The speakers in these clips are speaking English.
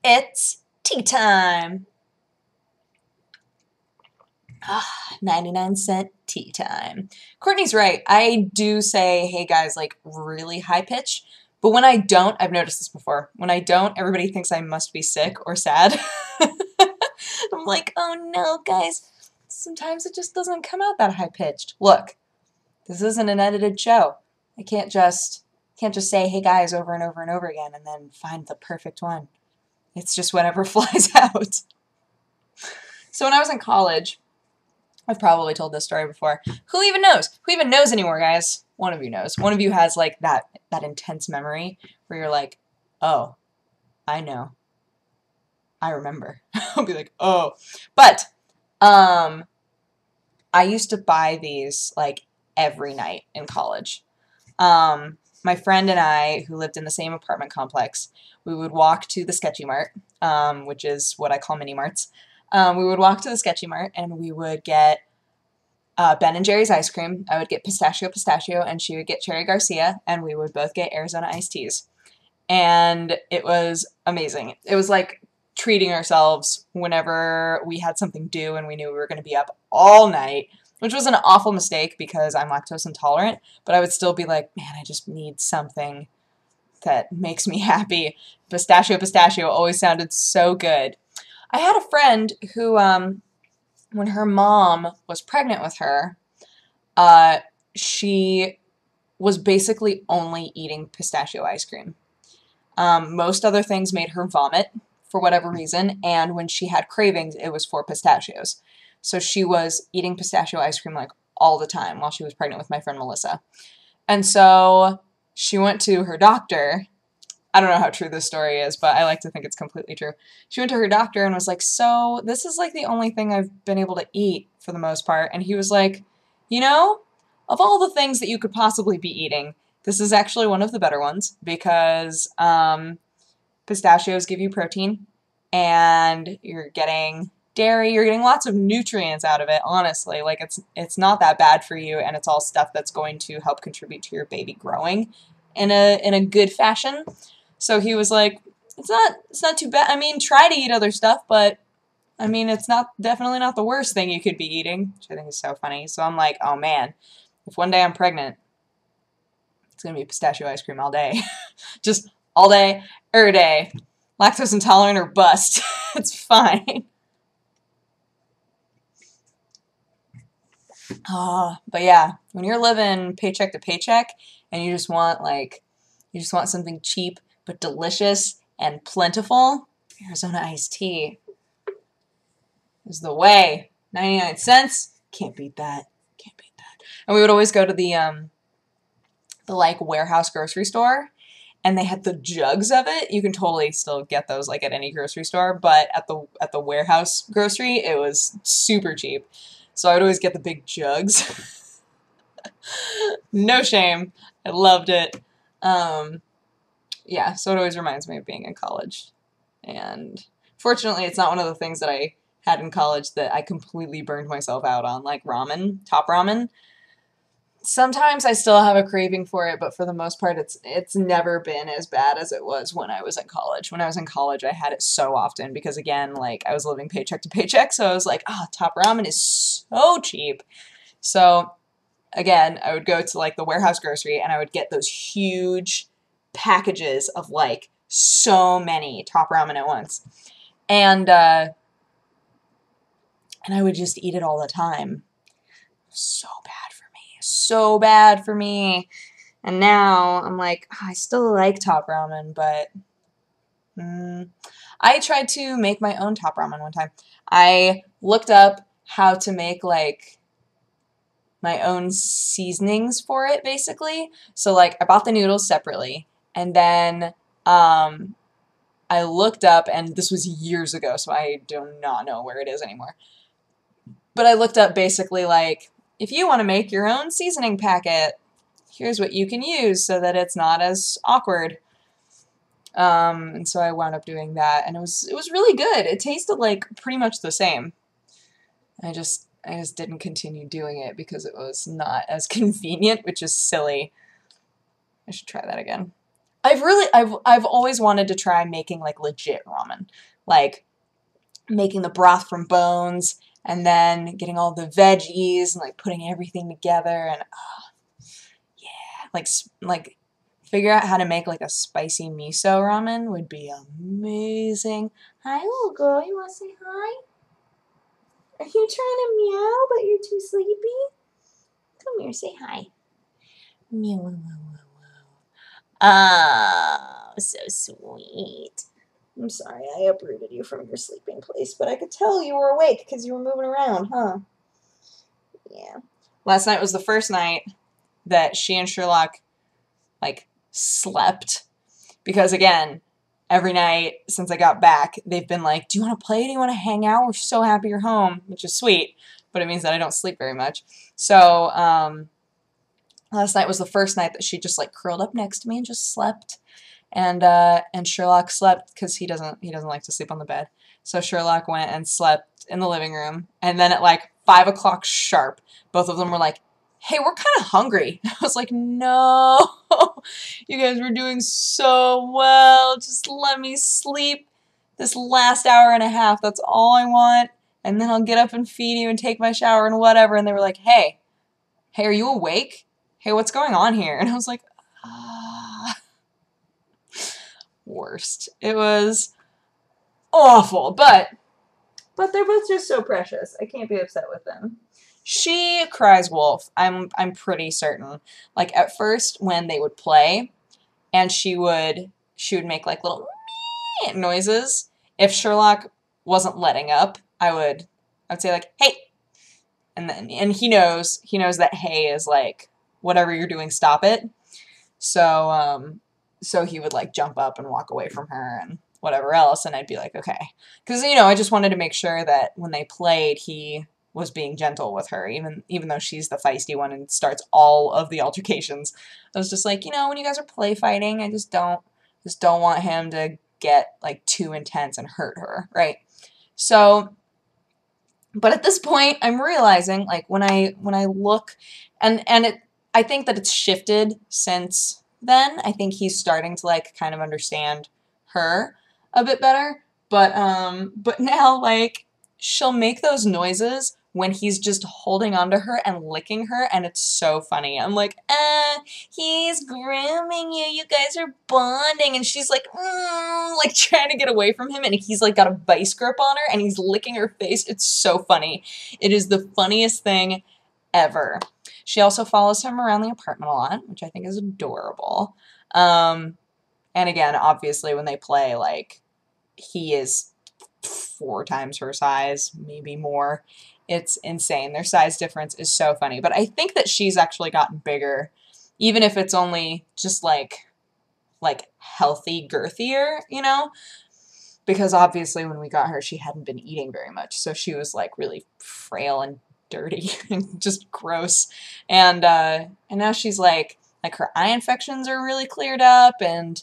It's tea time. 99-cent tea time. Courtney's right. I do say, hey guys, like really high pitch. But when I don't, I've noticed this before. When I don't, everybody thinks I must be sick or sad. I'm like, oh no, guys. Sometimes it just doesn't come out that high pitched. Look, this isn't an edited show. I can't just say, hey guys, over and over and over again and then find the perfect one. It's just whatever flies out. So when I was in college, I've probably told this story before. Who even knows? Who even knows anymore, guys? One of you knows. One of you has like that intense memory where you're like, oh, I know. I remember. I'll be like, oh. But I used to buy these like every night in college. My friend and I, who lived in the same apartment complex, we would walk to the Sketchy Mart, which is what I call mini marts. We would walk to the Sketchy Mart and we would get Ben and Jerry's ice cream. I would get pistachio, and she would get Cherry Garcia, and we would both get Arizona iced teas. And it was amazing. It was like treating ourselves whenever we had something due and we knew we were going to be up all night, which was an awful mistake because I'm lactose intolerant, but I would still be like, man, I just need something that makes me happy. Pistachio always sounded so good. I had a friend who, when her mom was pregnant with her, she was basically only eating pistachio ice cream. Most other things made her vomit for whatever reason, and when she had cravings, it was for pistachios. So she was eating pistachio ice cream like all the time while she was pregnant with my friend Melissa. And so she went to her doctor. I don't know how true this story is, but I like to think it's completely true. She went to her doctor and was like, so this is like the only thing I've been able to eat for the most part. And he was like, you know, of all the things that you could possibly be eating, this is actually one of the better ones because pistachios give you protein and you're getting dairy, you're getting lots of nutrients out of it, honestly. Like it's not that bad for you, and it's all stuff that's going to help contribute to your baby growing in a good fashion. So he was like, it's not too bad. I mean, try to eat other stuff, but I mean, it's definitely not the worst thing you could be eating, which I think is so funny. So I'm like, oh man, if one day I'm pregnant, it's going to be pistachio ice cream all day. Just all day, every day. Lactose intolerant or bust. It's fine. But yeah, when you're living paycheck to paycheck and you just want something cheap but delicious and plentiful, Arizona iced tea is the way. 99 cents, can't beat that. Can't beat that. And we would always go to the like warehouse grocery store, and they had the jugs of it. You can totally still get those like at any grocery store, but at the warehouse grocery, it was super cheap. So I would always get the big jugs. No shame. I loved it. Yeah, so it always reminds me of being in college. And fortunately, it's not one of the things that I had in college that I completely burned myself out on, like ramen, top ramen. Sometimes I still have a craving for it, but for the most part, it's never been as bad as it was when I was in college. When I was in college, I had it so often because, again, like, I was living paycheck to paycheck, so I was like, top ramen is so cheap. So, again, I would go to, like, the warehouse grocery, and I would get those huge packages of, like, so many top ramen at once. And I would just eat it all the time. So bad. So bad for me. And now I'm like, I still like top ramen, but I tried to make my own top ramen one time. I looked up how to make like my own seasonings for it, basically. So like I bought the noodles separately, and then I looked up, and this was years ago, so I do not know where it is anymore. But I looked up basically like, if you want to make your own seasoning packet, here's what you can use so that it's not as awkward. And so I wound up doing that, and it was really good. It tasted like pretty much the same. I just didn't continue doing it because it was not as convenient, which is silly. I should try that again. I've always wanted to try making like legit ramen, like making the broth from bones and then getting all the veggies and like putting everything together and yeah, like figure out how to make like a spicy miso ramen would be amazing. Hi, little girl, you want to say hi? Are you trying to meow but you're too sleepy? Come here, say hi. Meow, meow, meow, meow. Oh, so sweet. I'm sorry, I uprooted you from your sleeping place, but I could tell you were awake because you were moving around, huh? Yeah. Last night was the first night that she and Sherlock, like, slept. Because, again, every night since I got back, they've been like, do you want to play? Do you want to hang out? We're so happy you're home, which is sweet, but it means that I don't sleep very much. So, last night was the first night that she just, like, curled up next to me and just slept. And Sherlock slept because he doesn't like to sleep on the bed. So Sherlock went and slept in the living room, and then at like 5 o'clock sharp, both of them were like, hey, we're kind of hungry. I was like, no, you guys were doing so well. Just let me sleep this last hour and a half. That's all I want. And then I'll get up and feed you and take my shower and whatever. And they were like, hey, are you awake? Hey, what's going on here? And I was like, ah. Worst. It was awful, but they're both just so precious. I can't be upset with them. She cries wolf. I'm pretty certain. Like at first when they would play and she would make like little noises. If Sherlock wasn't letting up, I'd say like, "Hey." And he knows that hey is like whatever you're doing, stop it. So he would like jump up and walk away from her and whatever else, and I'd be like, okay. Because, I just wanted to make sure that when they played, he was being gentle with her, even though she's the feisty one and starts all of the altercations. I was just like, when you guys are play fighting, I just don't want him to get like too intense and hurt her, right? So, but at this point, I'm realizing like when I look, and I think that it's shifted since then. I think he's starting to like kind of understand her a bit better. But now like she'll make those noises when he's just holding onto her and licking her, and it's so funny. I'm like, he's grooming you. You guys are bonding, and she's like, like trying to get away from him, and he's like got a vice grip on her, and he's licking her face. It's so funny. It is the funniest thing ever. She also follows him around the apartment a lot, which I think is adorable. And again, obviously, when they play, like, he is 4 times her size, maybe more. It's insane. Their size difference is so funny. But I think that she's actually gotten bigger, even if it's only just, like healthy, girthier, Because obviously, when we got her, she hadn't been eating very much. So she was, like, really frail and dirty and just gross, and now she's like her eye infections are really cleared up, and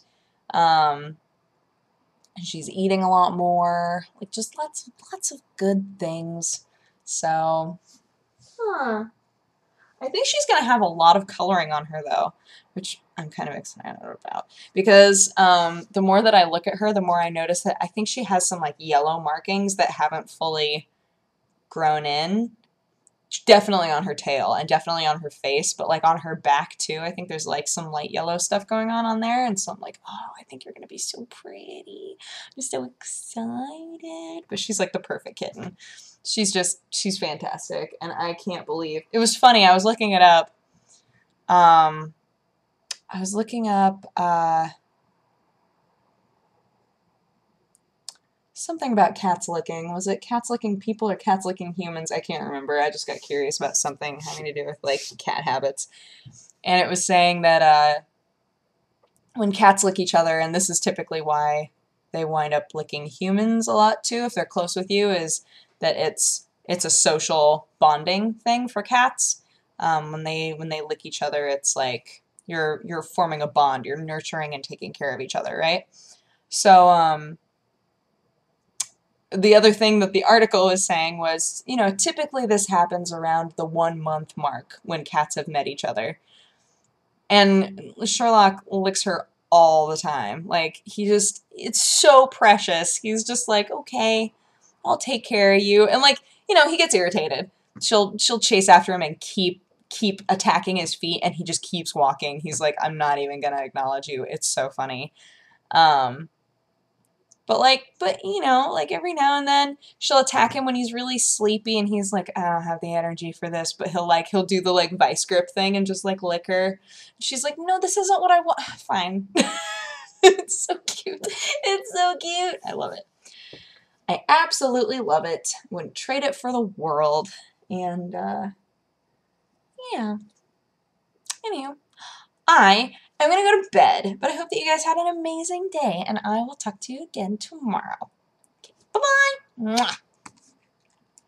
she's eating a lot more, like just lots of good things. So, I think she's gonna have a lot of coloring on her though, which I'm kind of excited about because the more that I look at her, the more I notice that I think she has some like yellow markings that haven't fully grown in. Definitely on her tail and definitely on her face, but like on her back too. I think there's like some light yellow stuff going on there, and so I'm like, oh, I think you're gonna be so pretty. I'm so excited. But she's like the perfect kitten. She's fantastic, and I can't believe it was funny. I was looking it up. Something about cats licking. Was it cats licking people or cats licking humans? I can't remember. I just got curious about something having to do with, like, cat habits. And it was saying that when cats lick each other, and this is typically why they wind up licking humans a lot too, if they're close with you, is that it's a social bonding thing for cats. When they lick each other, it's like you're forming a bond. You're nurturing and taking care of each other, right? So, the other thing that the article was saying was, typically this happens around the 1-month mark when cats have met each other. And Sherlock licks her all the time. Like, it's so precious. He's just like, okay, I'll take care of you. And like, you know, he gets irritated. She'll chase after him and keep attacking his feet, and he just keeps walking. He's like, I'm not even gonna acknowledge you. It's so funny. But you know, like every now and then she'll attack him when he's really sleepy and he's like, I don't have the energy for this, but he'll do the like vice grip thing and just like lick her. She's like, no, this isn't what I want. Fine. It's so cute. It's so cute. I love it. I absolutely love it. Wouldn't trade it for the world. And yeah. Anywho, I am going to go to bed, but I hope that you guys had an amazing day, and I will talk to you again tomorrow. Okay, bye-bye!